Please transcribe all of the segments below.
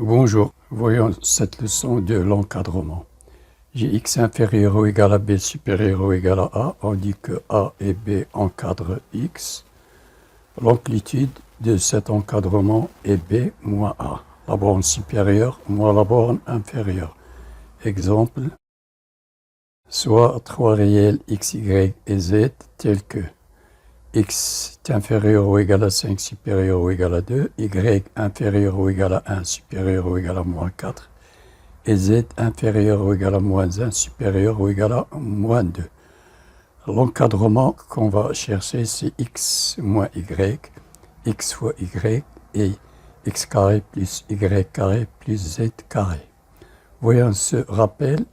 Bonjour, voyons cette leçon de l'encadrement. J'ai x inférieur ou égal à b supérieur ou égal à a. On dit que a et b encadrent x. L'amplitude de cet encadrement est b moins a. La borne supérieure moins la borne inférieure. Exemple, soit trois réels x, y et z tels que x est inférieur ou égal à 5 supérieur ou égal à 2, y inférieur ou égal à 1 supérieur ou égal à moins 4, et z inférieur ou égal à moins 1 supérieur ou égal à moins 2. L'encadrement qu'on va chercher, c'est x moins y, x fois y, et x carré plus y carré plus z carré. Voyons ce rappel.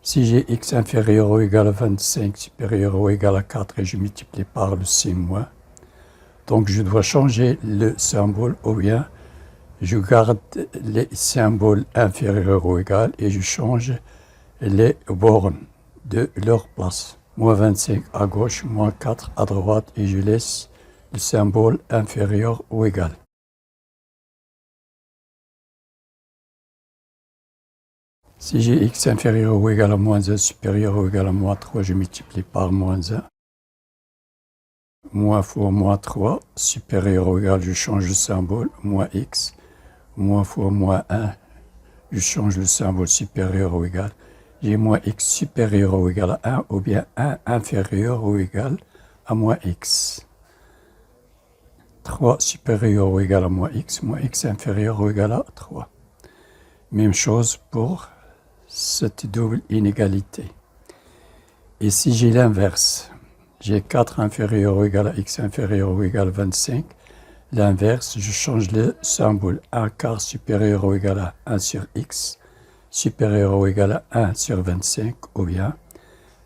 Si j'ai x inférieur ou égal à 25 supérieur ou égal à 4 et je multiplie par le c moins, donc je dois changer le symbole ou bien je garde les symboles inférieurs ou égal et je change les bornes de leur place. Moins 25 à gauche, moins 4 à droite et je laisse le symbole inférieur ou égal. Si j'ai x inférieur ou égal à moins 1 supérieur ou égal à moins 3, je multiplie par moins 1. Moins fois moins 3, supérieur ou égal, je change le symbole, moins x. Moins fois moins 1, je change le symbole supérieur ou égal. J'ai moins x supérieur ou égal à 1 ou bien 1 inférieur ou égal à moins x. 3 supérieur ou égal à moins x inférieur ou égal à 3. Même chose pour cette double inégalité. Et si j'ai l'inverse, j'ai 4 inférieur ou égal à x inférieur ou égal à 25, l'inverse, je change le symbole 1 quart supérieur ou égal à 1 sur x, supérieur ou égal à 1 sur 25, ou bien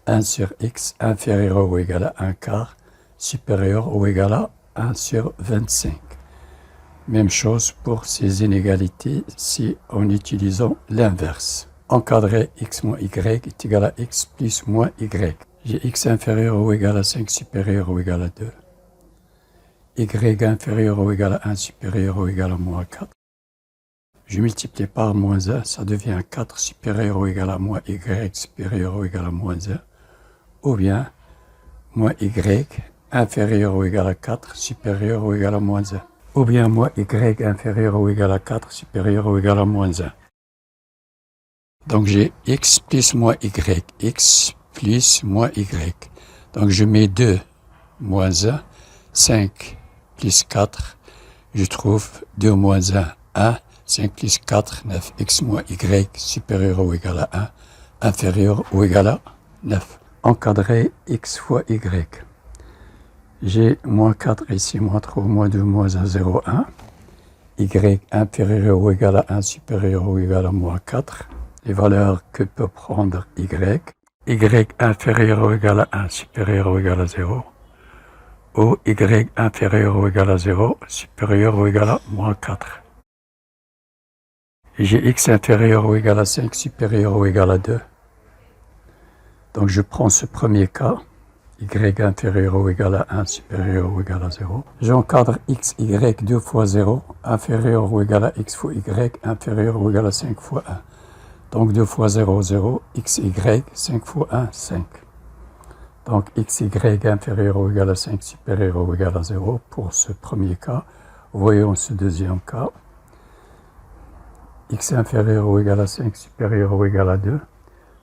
1 sur x inférieur ou égal à 1 quart, supérieur ou égal à 1 sur 25. Même chose pour ces inégalités si en utilisant l'inverse. Encadrer x moins y est égal à x plus moins y. J'ai x inférieur ou égal à 5 supérieur ou égal à 2. Y inférieur ou égal à 1 supérieur ou égal à moins 4. Je multiplie par moins 1, ça devient 4 supérieur ou égal à moins y supérieur ou égal à moins 1. Ou bien moins y inférieur ou égal à 4 supérieur ou égal à moins 1. Ou bien moins y inférieur ou égal à 4 supérieur ou égal à moins 1. Donc j'ai x plus moins y, x plus moins y. Donc je mets 2 moins 1, 5 plus 4, je trouve 2 moins 1, 1, 5 plus 4, 9, x moins y supérieur ou égal à 1, inférieur ou égal à 9. Encadrer x fois y. J'ai moins 4 ici, moins 3, moins 2, moins 1, 0, 1. Y inférieur ou égal à 1 supérieur ou égal à moins 4. Les valeurs que peut prendre y. Y inférieur ou égal à 1 supérieur ou égal à 0. Ou y inférieur ou égal à 0 supérieur ou égal à moins 4. J'ai x inférieur ou égal à 5 supérieur ou égal à 2. Donc je prends ce premier cas, y inférieur ou égal à 1 supérieur ou égal à 0. J'encadre x, y 2 fois 0 inférieur ou égal à x fois y inférieur ou égal à 5 fois 1. Donc 2 fois 0, 0, x, y, 5 fois 1, 5. Donc x, y inférieur ou égal à 5 supérieur ou égal à 0 pour ce premier cas. Voyons ce deuxième cas. X inférieur ou égal à 5 supérieur ou égal à 2.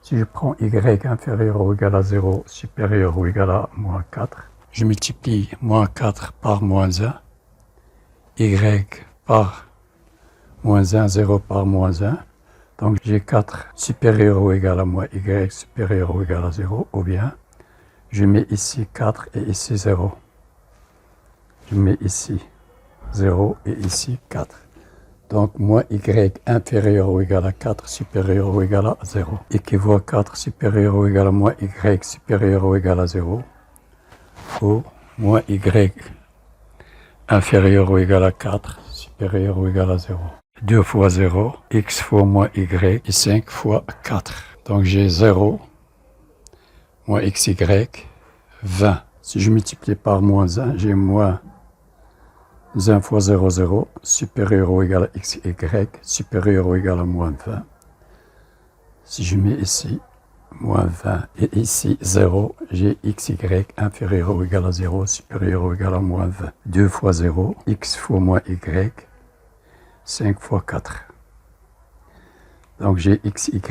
Si je prends y inférieur ou égal à 0 supérieur ou égal à moins 4, je multiplie moins 4 par moins 1, y par moins 1, 0 par moins 1. Donc j'ai 4 supérieur ou égal à moins y supérieur ou égal à 0, ou bien je mets ici 4 et ici 0. Je mets ici 0 et ici 4. Donc moins y inférieur ou égal à 4 supérieur ou égal à 0 équivaut à 4 supérieur ou égal à moins y supérieur ou égal à 0. Ou moins y inférieur ou égal à 4 supérieur ou égal à 0. 2 fois 0, x fois moins y et 5 fois 4. Donc j'ai 0 moins xy, 20. Si je multiplie par moins 1, j'ai moins 1 fois 0, 0, supérieur ou égal à xy, supérieur ou égal à moins 20. Si je mets ici moins 20 et ici 0, j'ai xy inférieur ou égal à 0, supérieur ou égal à moins 20. 2 fois 0, x fois moins y, 5 fois 4. Donc j'ai xy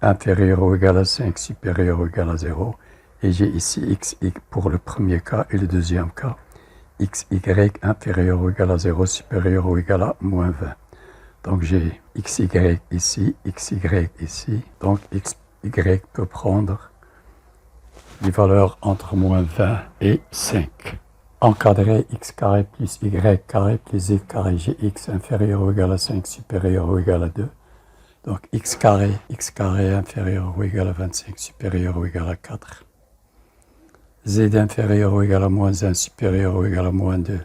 inférieur ou égal à 5, supérieur ou égal à 0. Et j'ai ici xy pour le premier cas et le deuxième cas. Xy inférieur ou égal à 0, supérieur ou égal à moins 20. Donc j'ai xy ici, xy ici. Donc xy peut prendre les valeurs entre moins 20 et 5. Encadré x carré plus y carré plus z carré, j'ai x inférieur ou égal à 5, supérieur ou égal à 2. Donc x carré inférieur ou égal à 25, supérieur ou égal à 4. Z inférieur ou égal à moins 1, supérieur ou égal à moins 2.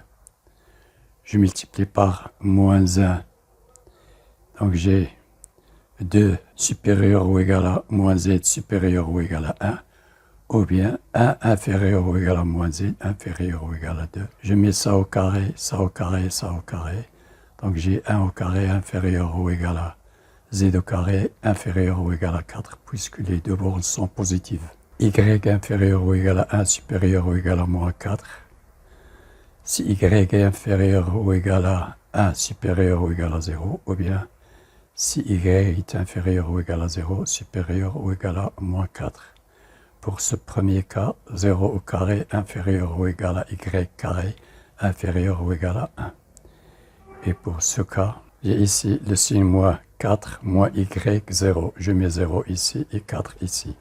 Je multiplie par moins 1. Donc j'ai 2 supérieur ou égal à moins z supérieur ou égal à 1. Ou bien 1 inférieur ou égal à moins z inférieur ou égal à 2. Je mets ça au carré, ça au carré, ça au carré. Donc j'ai 1 au carré inférieur ou égal à z au carré inférieur ou égal à 4, puisque les deux bornes sont positives. Y inférieur ou égal à 1 supérieur ou égal à moins 4. Si y est inférieur ou égal à 1 supérieur ou égal à 0, ou bien si y est inférieur ou égal à 0, supérieur ou égal à moins 4. Pour ce premier cas, 0 au carré inférieur ou égal à y carré inférieur ou égal à 1. Et pour ce cas, j'ai ici le signe moins 4 moins y 0. Je mets 0 ici et 4 ici.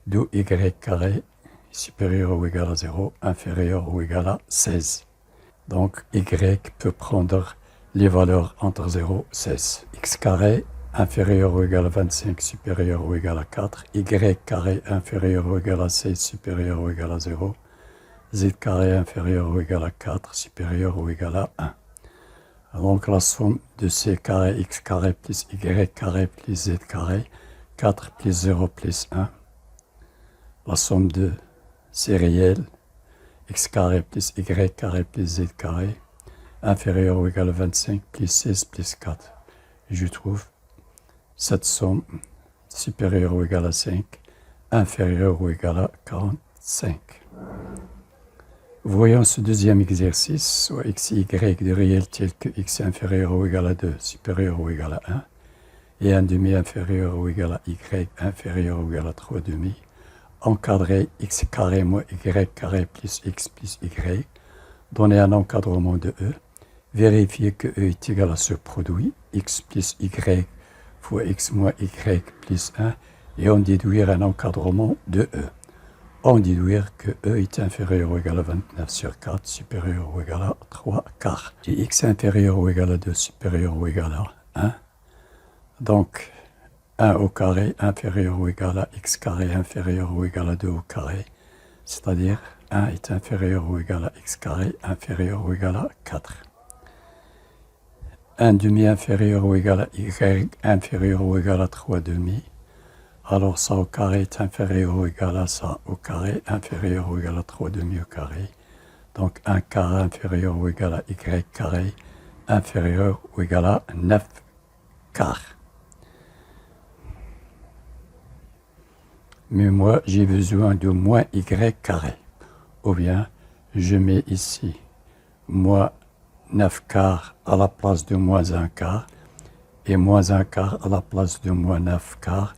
D'où y carré supérieur ou égal à 0, inférieur ou égal à 16. Donc y peut prendre les valeurs entre 0 et 16. X carré inférieur ou égal à 25, supérieur ou égal à 4. Y carré inférieur ou égal à 16, supérieur ou égal à 0. Z carré inférieur ou égal à 4, supérieur ou égal à 1. Donc la somme de c carré x carré plus y carré plus z carré, 4 plus 0 plus 1. La somme de c réel, x carré plus y carré plus z carré, inférieur ou égal à 25 plus 16 plus 4. Je trouve cette somme supérieure ou égale à 5, inférieure ou égale à 45. Voyons ce deuxième exercice, soit x, y de réel tel que x inférieur ou égal à 2, supérieur ou égal à 1, et 1 demi inférieur ou égal à y inférieur ou égal à 3 demi, encadrer x carré moins y carré plus x plus y, donner un encadrement de e, vérifier que e est égal à ce produit, x plus y fois x moins y plus 1, et on déduire un encadrement de e. On déduire que e est inférieur ou égal à 29 sur 4, supérieur ou égal à 3 quarts. Et x inférieur ou égal à 2, supérieur ou égal à 1. Donc 1 au carré inférieur ou égal à x carré inférieur ou égal à 2 au carré, c'est-à-dire 1 est inférieur ou égal à x carré inférieur ou égal à 4. 1 demi inférieur ou égal à y inférieur ou égal à 3 demi. Alors ça au carré est inférieur ou égal à ça au carré inférieur ou égal à 3 demi au carré. Donc 1 quart inférieur ou égal à y carré inférieur ou égal à 9 quarts. Mais moi j'ai besoin de moins y carré. Ou bien je mets ici moins 9 quarts à la place de moins 1 quart et moins 1 quart à la place de moins 9 quarts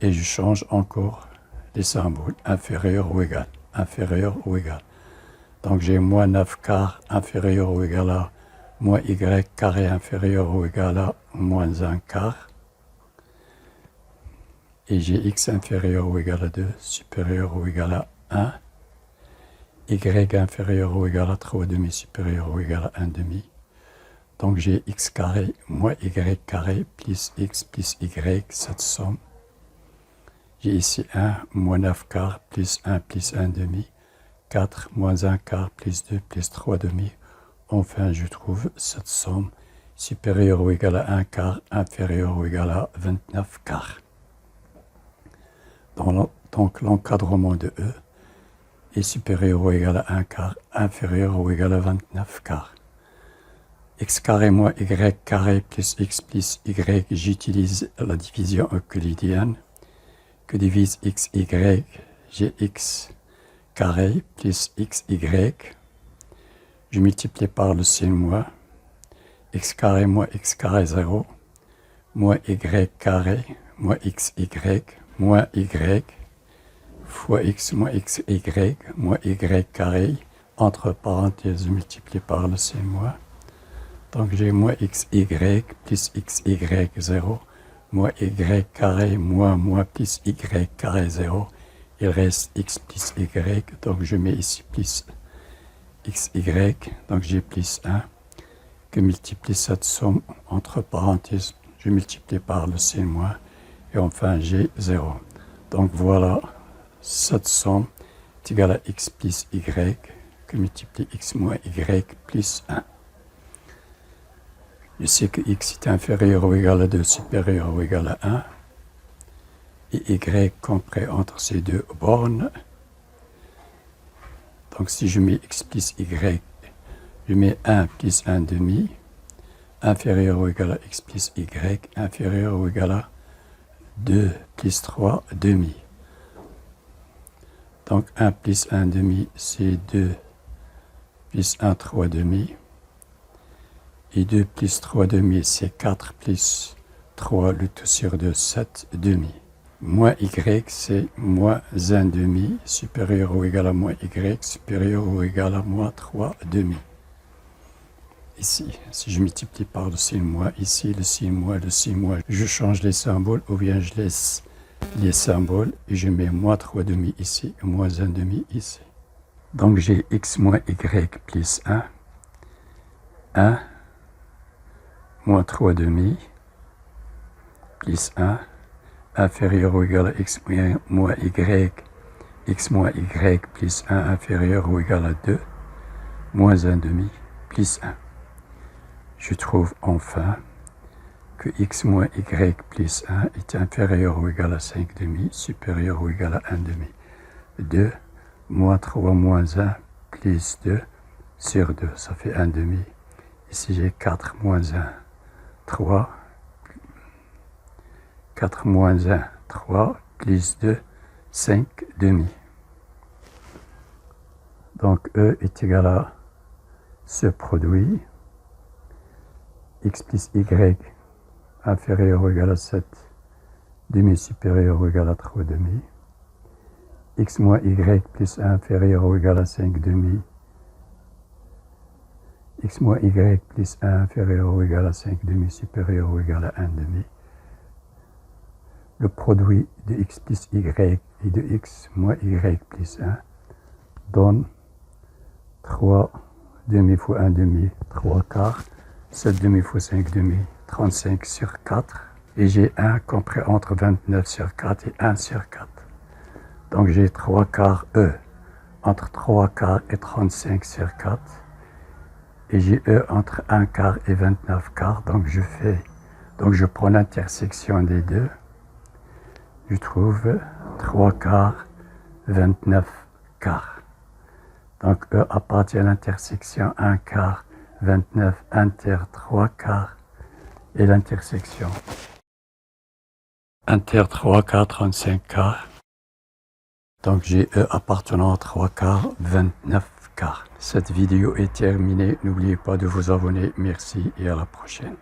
et je change encore les symboles inférieur ou égal, inférieur ou égal. Donc j'ai moins 9 quarts inférieur ou égal à moins y carré inférieur ou égal à moins 1 quart et j'ai x inférieur ou égal à 2 supérieur ou égal à 1, y inférieur ou égal à 3 demi supérieur ou égal à 1 demi. Donc j'ai x carré moins y carré plus x plus y, cette somme. J'ai ici 1 moins 9 quarts plus 1 plus 1 demi, 4 moins 1 quart plus 2 plus 3 demi. Enfin, je trouve cette somme supérieure ou égale à 1 quart, inférieure ou égale à 29 quarts. Donc l'encadrement de E est supérieur ou égal à 1 quart, inférieur ou égal à 29 quarts. x carré moins y carré plus y, j'utilise la division euclidienne que divise x, y, j'ai x carré plus xy, je multiplie par le sin moins, x carré moins x carré 0, moins y carré, moins xy, moins y, fois x moins xy, moins y carré, entre parenthèses multiplié par le sin moins. Donc j'ai moins xy plus xy 0, moins y carré moins plus y carré 0. Il reste x plus y, donc je mets ici plus xy, donc j'ai plus 1, que multiplie cette somme entre parenthèses, je multiplie par le sin moins, et enfin j'ai 0. Donc voilà, cette somme est égale à x plus y, que multiplie x moins y plus 1. Je sais que x est inférieur ou égal à 2, supérieur ou égal à 1, et y compris entre ces deux bornes. Donc si je mets x plus y, je mets 1 plus 1 demi, inférieur ou égal à x plus y, inférieur ou égal à 2 plus 3 demi. Donc 1 plus 1 demi, c'est 2 plus 1, 3 demi. Et 2 plus 3 demi, c'est 4 plus 3, le tout sur 2, 7 demi. Moins y, c'est moins 1 demi, supérieur ou égal à moins y, supérieur ou égal à moins 3 demi. Ici, si je multiplie par le sin moins, ici le sin moins, je change les symboles ou bien je laisse les symboles et je mets moins 3 demi ici et moins 1 demi ici. Donc j'ai x moins y plus 1, moins 3 demi, plus 1, inférieur ou égal à x moins y, x moins y plus 1 inférieur ou égal à 2, moins 1 demi, plus 1. Je trouve enfin que x moins y plus 1 est inférieur ou égal à 5 demi, supérieur ou égal à 1 demi. 2, moins 3 moins 1, plus 2 sur 2, ça fait 1 demi. Ici j'ai 4 moins 1, 3, 4 moins 1, 3, plus 2, 5 demi. Donc E est égal à ce produit, x plus y inférieur ou égal à 7 demi supérieur ou égal à 3 demi, x moins y plus 1 inférieur ou égal à 5 demi, x moins y plus 1 inférieur ou égal à 5 demi supérieur ou égal à 1 demi. Le produit de x plus y et de x moins y plus 1 donne 3 demi fois 1 demi, 3 quarts, 7 demi fois 5 demi, 35 sur 4. Et j'ai 1 compris entre 29 sur 4 et 1 sur 4. Donc j'ai 3 quarts E entre 3 quarts et 35 sur 4. Et j'ai E entre 1 quart et 29 quarts. Donc je prends l'intersection des deux. Je trouve 3 quarts, 29 quarts. Donc E appartient à l'intersection 1 quart, 29, inter 3 quarts et l'intersection inter 3 quarts, 35 quarts. Donc j'ai E appartenant à 3 quarts, 29 quarts. Cette vidéo est terminée. N'oubliez pas de vous abonner. Merci et à la prochaine.